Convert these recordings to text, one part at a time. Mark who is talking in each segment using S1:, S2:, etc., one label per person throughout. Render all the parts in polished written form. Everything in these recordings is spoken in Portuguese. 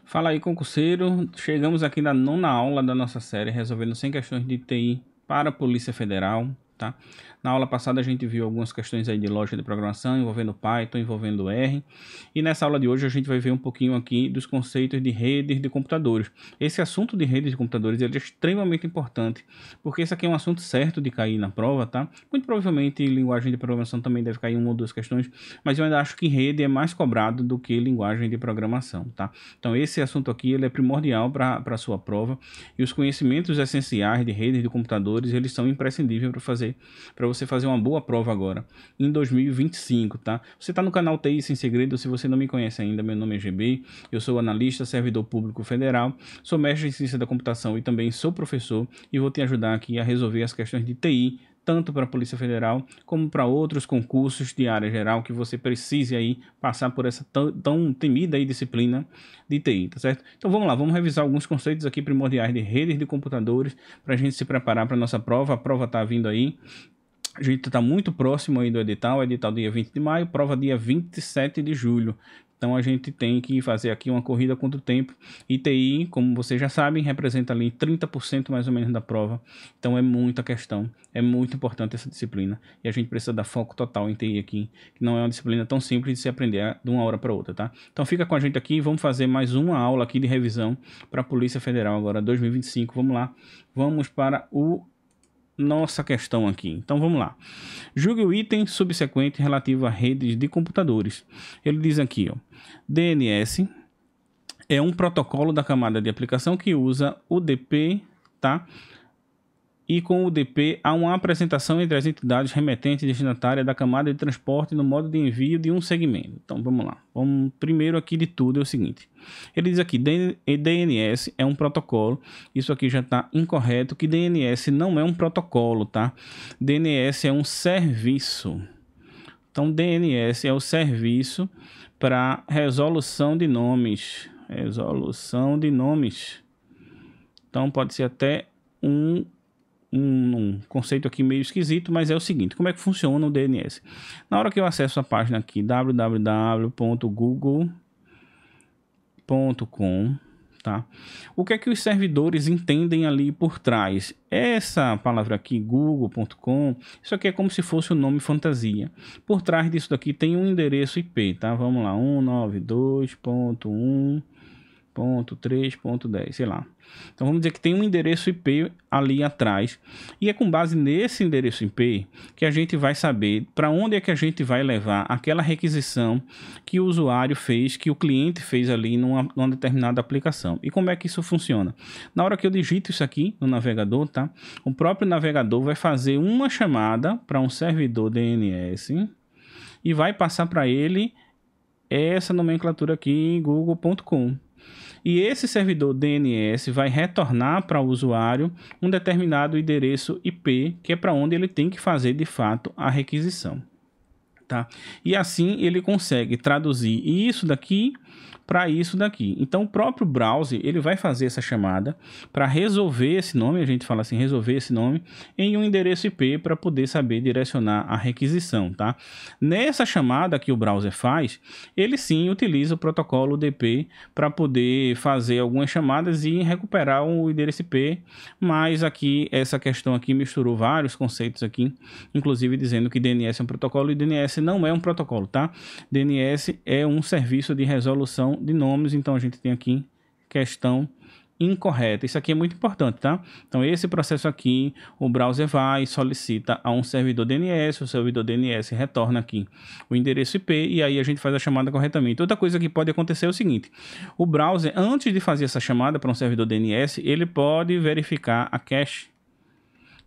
S1: Fala aí, concurseiro. Chegamos aqui na nona aula da nossa série, resolvendo 100 questões de TI para a Polícia Federal, tá? Na aula passada a gente viu algumas questões aí de lógica de programação, envolvendo Python, envolvendo R. E nessa aula de hoje a gente vai ver um pouquinho aqui dos conceitos de redes de computadores. Esse assunto de redes de computadores ele é extremamente importante, porque esse aqui é um assunto certo de cair na prova, tá? Muito provavelmente linguagem de programação também deve cair uma ou duas questões, mas eu ainda acho que rede é mais cobrado do que linguagem de programação, tá? Então esse assunto aqui ele é primordial para a sua prova, e os conhecimentos essenciais de redes de computadores eles são imprescindíveis para você fazer uma boa prova agora, em 2025, tá? Você está no canal TI Sem Segredo. Se você não me conhece ainda, meu nome é GB, eu sou analista, servidor público federal, sou mestre em ciência da computação e também sou professor, e vou te ajudar aqui a resolver as questões de TI, tanto para a Polícia Federal, como para outros concursos de área geral que você precise aí passar por essa tão temida aí disciplina de TI, tá certo? Então vamos lá, vamos revisar alguns conceitos aqui primordiais de redes de computadores, para a gente se preparar para a nossa prova. A prova está vindo aí. A gente está muito próximo aí do edital dia 20 de maio, prova dia 27 de julho. Então a gente tem que fazer aqui uma corrida contra o tempo. E TI, como vocês já sabem, representa ali 30% mais ou menos da prova. Então é muita questão, é muito importante essa disciplina. E a gente precisa dar foco total em TI aqui, que não é uma disciplina tão simples de se aprender de uma hora para outra, tá? Então fica com a gente aqui, vamos fazer mais uma aula aqui de revisão para a Polícia Federal agora 2025. Vamos lá, vamos para nossa questão aqui. Então vamos lá. Julgue o item subsequente relativo a redes de computadores. Ele diz aqui, ó, DNS é um protocolo da camada de aplicação que usa o DP, tá? E com o DP há uma apresentação entre as entidades remetentes e destinatárias da camada de transporte no modo de envio de um segmento. Então vamos lá. Vamos primeiro aqui de tudo é o seguinte. Ele diz aqui, DNS é um protocolo. Isso aqui já está incorreto, que DNS não é um protocolo, tá? DNS é um serviço. Então DNS é o serviço para resolução de nomes. Resolução de nomes. Então pode ser até um conceito aqui meio esquisito, mas é o seguinte: como é que funciona o DNS? Na hora que eu acesso a página aqui, www.google.com, tá? O que é que os servidores entendem ali por trás? Essa palavra aqui, google.com, isso aqui é como se fosse um nome fantasia. Por trás disso daqui tem um endereço IP, tá? Vamos lá, 192.1.3.10, sei lá. Então vamos dizer que tem um endereço IP ali atrás, e é com base nesse endereço IP que a gente vai saber para onde é que a gente vai levar aquela requisição que o usuário fez, que o cliente fez ali numa determinada aplicação. E como é que isso funciona? Na hora que eu digito isso aqui no navegador, tá? O próprio navegador vai fazer uma chamada para um servidor DNS e vai passar para ele essa nomenclatura aqui em google.com. E esse servidor DNS vai retornar para o usuário um determinado endereço IP, que é para onde ele tem que fazer de fato a requisição, tá? E assim ele consegue traduzir isso daqui para isso daqui. Então o próprio browser ele vai fazer essa chamada para resolver esse nome, a gente fala assim, resolver esse nome em um endereço IP para poder saber direcionar a requisição, tá? Nessa chamada que o browser faz, ele sim utiliza o protocolo DP para poder fazer algumas chamadas e recuperar o endereço IP, mas aqui essa questão aqui misturou vários conceitos aqui, inclusive dizendo que DNS é um protocolo e DNS não é um protocolo, tá? DNS é um serviço de resolução de nomes, então a gente tem aqui questão incorreta. Isso aqui é muito importante, tá? Então esse processo aqui, o browser vai e solicita a um servidor DNS, o servidor DNS retorna aqui o endereço IP e aí a gente faz a chamada corretamente. Outra coisa que pode acontecer é o seguinte: o browser, antes de fazer essa chamada para um servidor DNS, ele pode verificar a cache,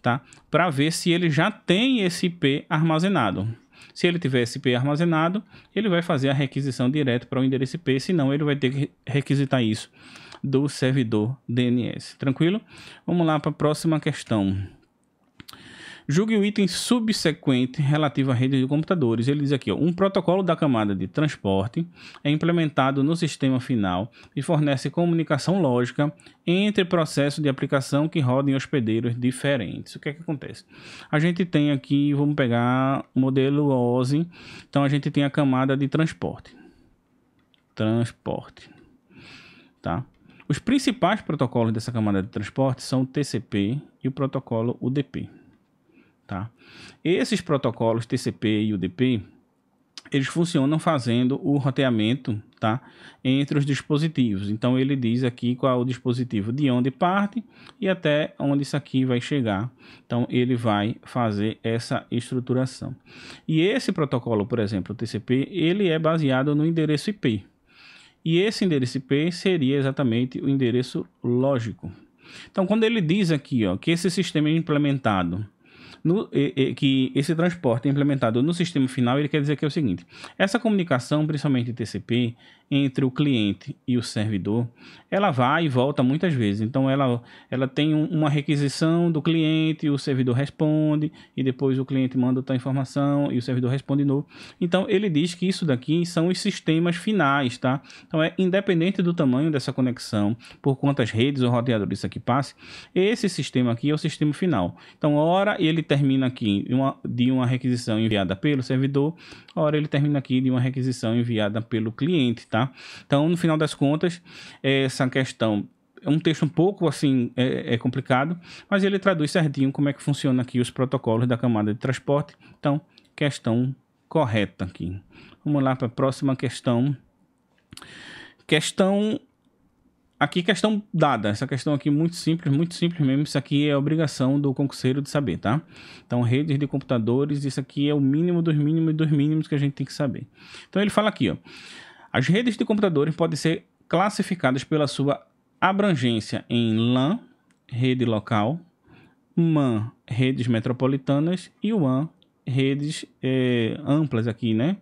S1: tá? Para ver se ele já tem esse IP armazenado. Se ele tiver esse IP armazenado, ele vai fazer a requisição direto para o endereço IP, senão ele vai ter que requisitar isso do servidor DNS. Tranquilo? Vamos lá para a próxima questão. Julgue o item subsequente relativo à rede de computadores. Ele diz aqui, ó, um protocolo da camada de transporte é implementado no sistema final e fornece comunicação lógica entre processos de aplicação que rodam em hospedeiros diferentes. O que é que acontece? A gente tem aqui, vamos pegar o modelo OSI, então a gente tem a camada de transporte. tá? Os principais protocolos dessa camada de transporte são o TCP e o protocolo UDP, tá? Esses protocolos TCP e UDP, eles funcionam fazendo o roteamento, tá, entre os dispositivos. Então ele diz aqui qual é o dispositivo de onde parte e até onde isso aqui vai chegar. Então ele vai fazer essa estruturação. E esse protocolo, por exemplo, o TCP, ele é baseado no endereço IP. E esse endereço IP seria exatamente o endereço lógico. Então quando ele diz aqui, ó, que esse sistema é implementado que esse transporte é implementado no sistema final, ele quer dizer que é o seguinte: essa comunicação, principalmente em TCP, entre o cliente e o servidor, ela vai e volta muitas vezes. Então ela tem uma requisição do cliente, o servidor responde, e depois o cliente manda outra informação e o servidor responde de novo. Então ele diz que isso daqui são os sistemas finais, tá? Então é independente do tamanho dessa conexão, por quantas redes ou roteadores isso aqui passe, esse sistema aqui é o sistema final. Então ora ele termina aqui de uma requisição enviada pelo servidor, ora ele termina aqui de uma requisição enviada pelo cliente, tá? Então, no final das contas, essa questão é um texto um pouco assim, complicado, mas ele traduz certinho como é que funciona aqui os protocolos da camada de transporte. Então, questão correta aqui. Vamos lá para a próxima questão. Questão dada. Essa questão aqui muito simples mesmo. Isso aqui é a obrigação do concurseiro de saber, tá? Então, redes de computadores, isso aqui é o mínimo dos mínimos dos mínimos que a gente tem que saber. Então, ele fala aqui, ó: as redes de computadores podem ser classificadas pela sua abrangência em LAN, rede local, MAN, redes metropolitanas, e WAN, redes amplas aqui, né?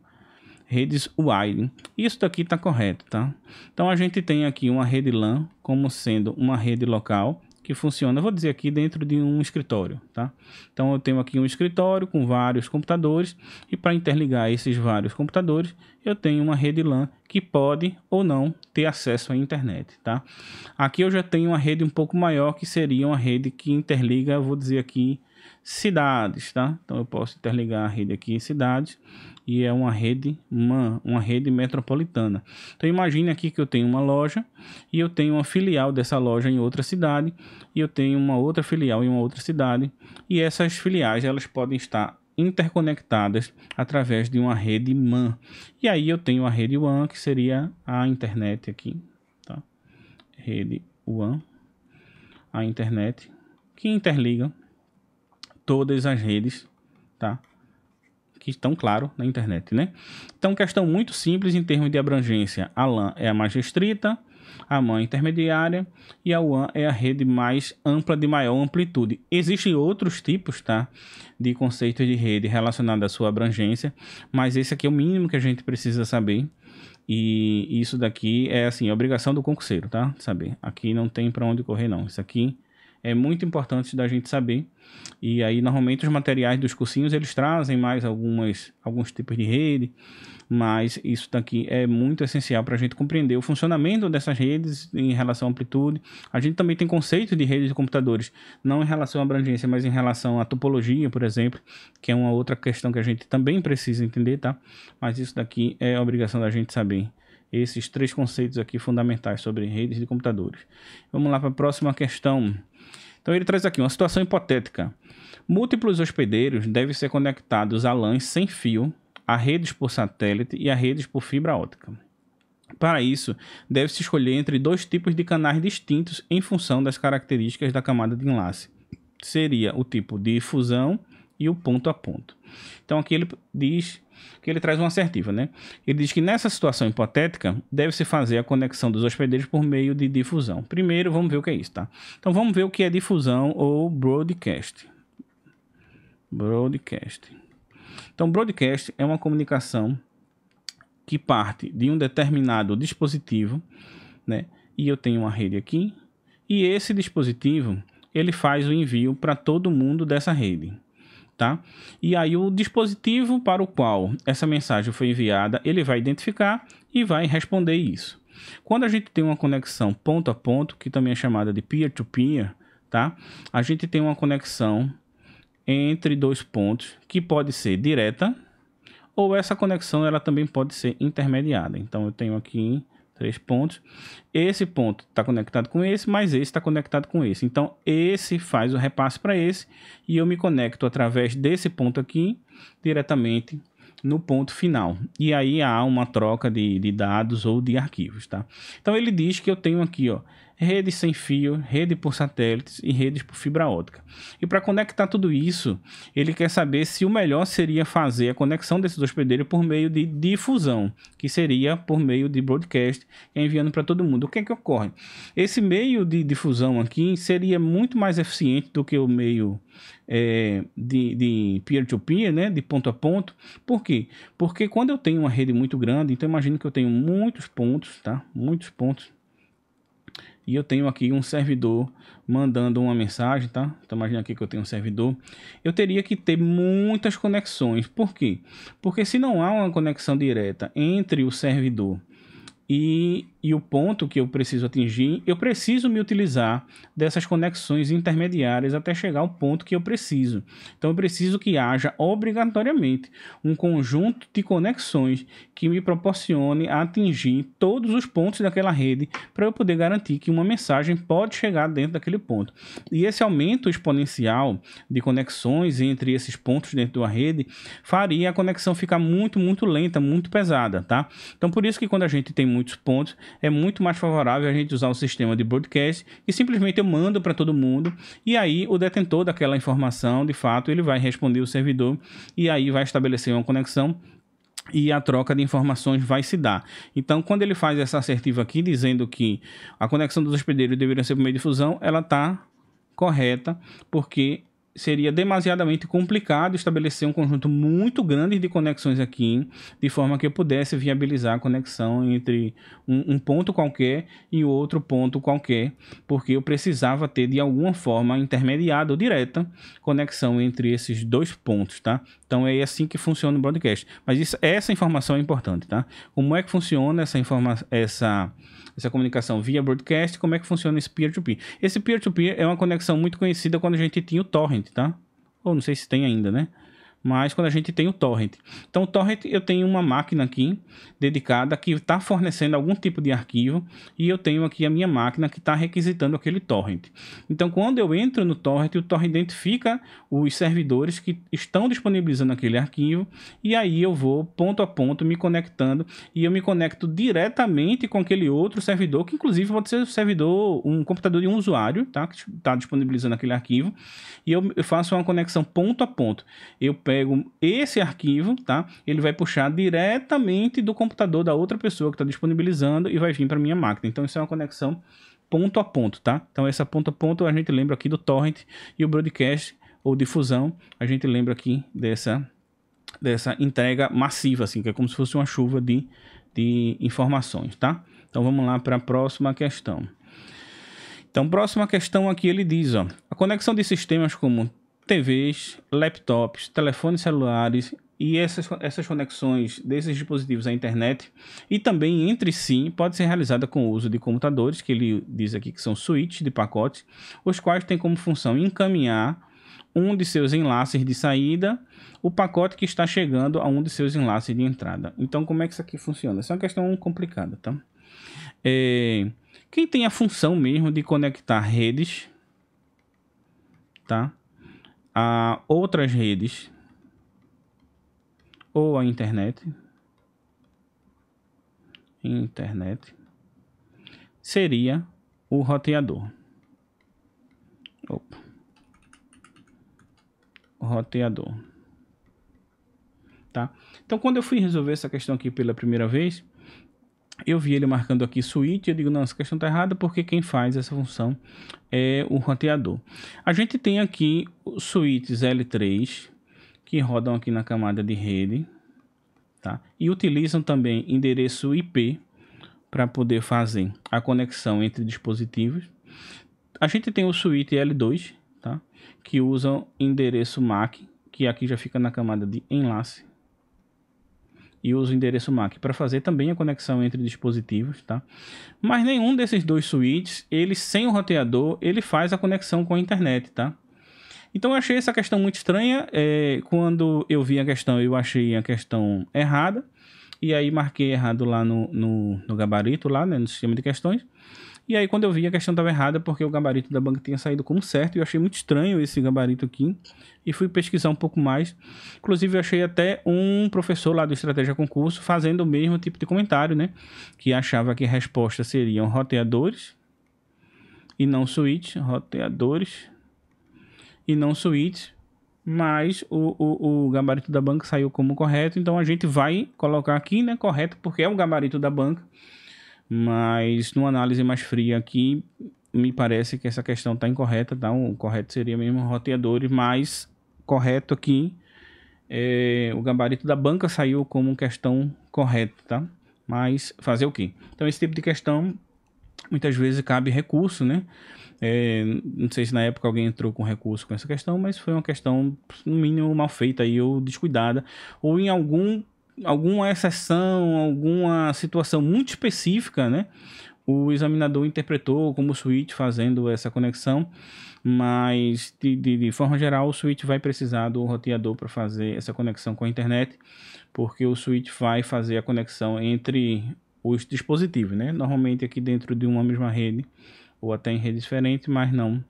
S1: Redes wide. Isso daqui está correto, tá? Então a gente tem aqui uma rede LAN como sendo uma rede local que funciona, vou dizer aqui, dentro de um escritório, tá? Então eu tenho aqui um escritório com vários computadores e para interligar esses vários computadores eu tenho uma rede LAN que pode ou não ter acesso à internet, tá? Aqui eu já tenho uma rede um pouco maior, que seria uma rede que interliga, vou dizer aqui, cidades, tá? Então eu posso interligar a rede aqui cidades, e é uma rede MAN, uma rede metropolitana. Então imagine aqui que eu tenho uma loja e eu tenho uma filial dessa loja em outra cidade, e eu tenho uma outra filial em uma outra cidade, e essas filiais elas podem estar interconectadas através de uma rede MAN. E aí eu tenho a rede WAN, que seria a internet aqui, tá? Rede WAN, a internet, que interliga todas as redes, tá? Que estão, claro, na internet, né? Então, questão muito simples em termos de abrangência. A LAN é a mais restrita, a MAN intermediária e a WAN é a rede mais ampla, de maior amplitude. Existem outros tipos, tá, de conceitos de rede relacionados à sua abrangência, mas esse aqui é o mínimo que a gente precisa saber. E isso daqui é, assim, a obrigação do concurseiro, tá? Saber. Aqui não tem para onde correr, não. Isso aqui é muito importante da gente saber. E aí, normalmente, os materiais dos cursinhos, eles trazem mais alguns tipos de rede, mas isso daqui é muito essencial para a gente compreender o funcionamento dessas redes em relação à amplitude. A gente também tem conceito de redes de computadores, não em relação à abrangência, mas em relação à topologia, por exemplo, que é uma outra questão que a gente também precisa entender, tá? Mas isso daqui é a obrigação da gente saber. Esses três conceitos aqui fundamentais sobre redes de computadores. Vamos lá para a próxima questão. Então ele traz aqui uma situação hipotética. Múltiplos hospedeiros devem ser conectados a LANs sem fio, a redes por satélite e a redes por fibra óptica. Para isso, deve-se escolher entre dois tipos de canais distintos em função das características da camada de enlace. Seria o tipo de difusão e o ponto a ponto. Então aqui ele diz que ele traz uma assertiva, né? Ele diz que nessa situação hipotética deve-se fazer a conexão dos hospedeiros por meio de difusão. Primeiro, vamos ver o que é isso, tá? Então vamos ver o que é difusão ou broadcast. Então, broadcast é uma comunicação que parte de um determinado dispositivo, né? E eu tenho uma rede aqui, e esse dispositivo ele faz o envio para todo mundo dessa rede, tá? E aí o dispositivo para o qual essa mensagem foi enviada, ele vai identificar e vai responder isso. Quando a gente tem uma conexão ponto a ponto, que também é chamada de peer-to-peer, tá? A gente tem uma conexão entre dois pontos que pode ser direta, ou essa conexão ela também pode ser intermediada. Então eu tenho aqui, 3 pontos. Esse ponto está conectado com esse, mas esse está conectado com esse. Então, esse faz o repasse para esse e eu me conecto através desse ponto aqui diretamente no ponto final. E aí há uma troca de dados ou de arquivos, tá? Então, ele diz que eu tenho aqui, ó, rede sem fio, rede por satélites e redes por fibra ótica. E para conectar tudo isso, ele quer saber se o melhor seria fazer a conexão desses hospedeiros por meio de difusão, que seria por meio de broadcast, enviando para todo mundo. O que é que ocorre? Esse meio de difusão aqui seria muito mais eficiente do que o meio de peer-to-peer, né, de ponto a ponto. Por quê? Porque quando eu tenho uma rede muito grande, então imagine que eu tenho muitos pontos, tá? Muitos pontos. E eu tenho aqui um servidor mandando uma mensagem, tá? Então imagina aqui que eu tenho um servidor. Eu teria que ter muitas conexões. Por quê? Porque se não há uma conexão direta entre o servidor e o ponto que eu preciso atingir, eu preciso me utilizar dessas conexões intermediárias até chegar ao ponto que eu preciso. Então eu preciso que haja obrigatoriamente um conjunto de conexões que me proporcione atingir todos os pontos daquela rede para eu poder garantir que uma mensagem pode chegar dentro daquele ponto. E esse aumento exponencial de conexões entre esses pontos dentro da rede faria a conexão ficar muito, muito lenta, muito pesada, tá? Então por isso que quando a gente tem muitos pontos, é muito mais favorável a gente usar o sistema de broadcast e simplesmente eu mando para todo mundo e aí o detentor daquela informação, de fato, ele vai responder o servidor e aí vai estabelecer uma conexão e a troca de informações vai se dar. Então, quando ele faz essa assertiva aqui, dizendo que a conexão dos hospedeiros deveria ser por meio de difusão, ela está correta, porque seria demasiadamente complicado estabelecer um conjunto muito grande de conexões aqui, de forma que eu pudesse viabilizar a conexão entre um ponto qualquer e outro ponto qualquer, porque eu precisava ter de alguma forma intermediada ou direta conexão entre esses dois pontos, tá? Então é assim que funciona o broadcast. Mas essa informação é importante, tá? Como é que funciona essa comunicação via broadcast? Como é que funciona esse peer-to-peer? Esse peer-to-peer é uma conexão muito conhecida quando a gente tinha o torrent, tá? Ou não sei se tem ainda, né? Mas quando a gente tem o torrent. Então o torrent, eu tenho uma máquina aqui dedicada que está fornecendo algum tipo de arquivo e eu tenho aqui a minha máquina que está requisitando aquele torrent. Então quando eu entro no torrent, o torrent identifica os servidores que estão disponibilizando aquele arquivo e aí eu vou ponto a ponto me conectando e eu me conecto diretamente com aquele outro servidor, que inclusive pode ser um servidor, um computador de um usuário, tá? Que está disponibilizando aquele arquivo, e eu faço uma conexão ponto a ponto. Eu pego esse arquivo, tá? Ele vai puxar diretamente do computador da outra pessoa que está disponibilizando e vai vir para minha máquina. Então isso é uma conexão ponto a ponto, tá? Então essa ponto a ponto a gente lembra aqui do torrent, e o broadcast ou difusão a gente lembra aqui dessa entrega massiva, assim, que é como se fosse uma chuva de informações, tá? Então vamos lá para a próxima questão. Então, próxima questão aqui ele diz, ó, a conexão de sistemas como TVs, laptops, telefones celulares e essas conexões desses dispositivos à internet e também entre si pode ser realizada com o uso de computadores, que ele diz aqui que são switches de pacotes, os quais têm como função encaminhar um de seus enlaces de saída, o pacote que está chegando a um de seus enlaces de entrada. Então, como é que isso aqui funciona? Essa é uma questão complicada, tá? Quem tem a função mesmo de conectar redes, tá, a outras redes ou a internet seria o roteador. Opa. O roteador. Tá? Então, quando eu fui resolver essa questão aqui pela primeira vez, eu vi ele marcando aqui switch, eu digo, não, essa questão está errada porque quem faz essa função é o roteador. A gente tem aqui os switches L3, que rodam aqui na camada de rede, tá? E utilizam também endereço IP para poder fazer a conexão entre dispositivos. A gente tem o switch L2, tá? Que usam endereço MAC, que aqui já fica na camada de enlace, e usa o endereço MAC para fazer também a conexão entre dispositivos, tá? Mas nenhum desses dois switches, ele sem o roteador, ele faz a conexão com a internet, tá? Então eu achei essa questão muito estranha. Quando eu vi a questão, eu achei a questão errada. e aí marquei errado lá no gabarito, lá, né, no sistema de questões. E aí quando eu vi, a questão estava errada, porque o gabarito da banca tinha saído como certo, e eu achei muito estranho esse gabarito aqui, e fui pesquisar um pouco mais. Inclusive eu achei até um professor lá do Estratégia Concurso fazendo o mesmo tipo de comentário, né, que achava que a resposta seriam roteadores e não switch, roteadores e não switch, mas o gabarito da banca saiu como correto, então a gente vai colocar aqui, né, correto, porque é o gabarito da banca, mas numa análise mais fria aqui, me parece que essa questão está incorreta, tá? O correto seria mesmo roteadores, mas correto aqui, o gabarito da banca saiu como questão correta, tá? Mas fazer o quê? Então esse tipo de questão, muitas vezes cabe recurso, né? Não sei se na época alguém entrou com recurso com essa questão, mas foi uma questão, no mínimo, mal feita aí, ou descuidada, ou em alguma exceção, alguma situação muito específica, né? O examinador interpretou como switch fazendo essa conexão, mas de forma geral o switch vai precisar do roteador para fazer essa conexão com a internet, porque o switch vai fazer a conexão entre os dispositivos, né? Normalmente aqui dentro de uma mesma rede, ou até em rede diferente, mas não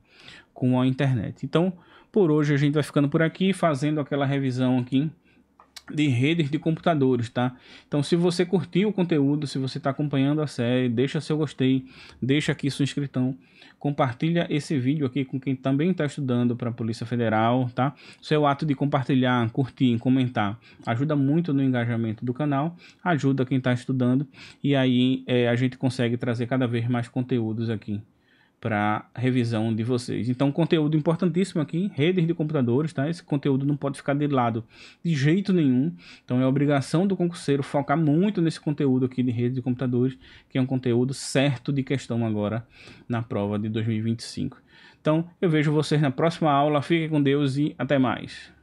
S1: com a internet. Então, por hoje a gente vai ficando por aqui, fazendo aquela revisão aqui de redes de computadores, tá? Então, se você curtiu o conteúdo, se você está acompanhando a série, deixa seu gostei, deixa aqui sua inscrição, compartilha esse vídeo aqui com quem também está estudando para a Polícia Federal, tá? Seu ato de compartilhar, curtir, comentar, ajuda muito no engajamento do canal, ajuda quem está estudando, e aí a gente consegue trazer cada vez mais conteúdos aqui para revisão de vocês. Então, conteúdo importantíssimo aqui, redes de computadores, tá? Esse conteúdo não pode ficar de lado de jeito nenhum. Então, é obrigação do concurseiro focar muito nesse conteúdo aqui de redes de computadores, que é um conteúdo certo de questão agora na prova de 2025. Então, eu vejo vocês na próxima aula. Fiquem com Deus e até mais.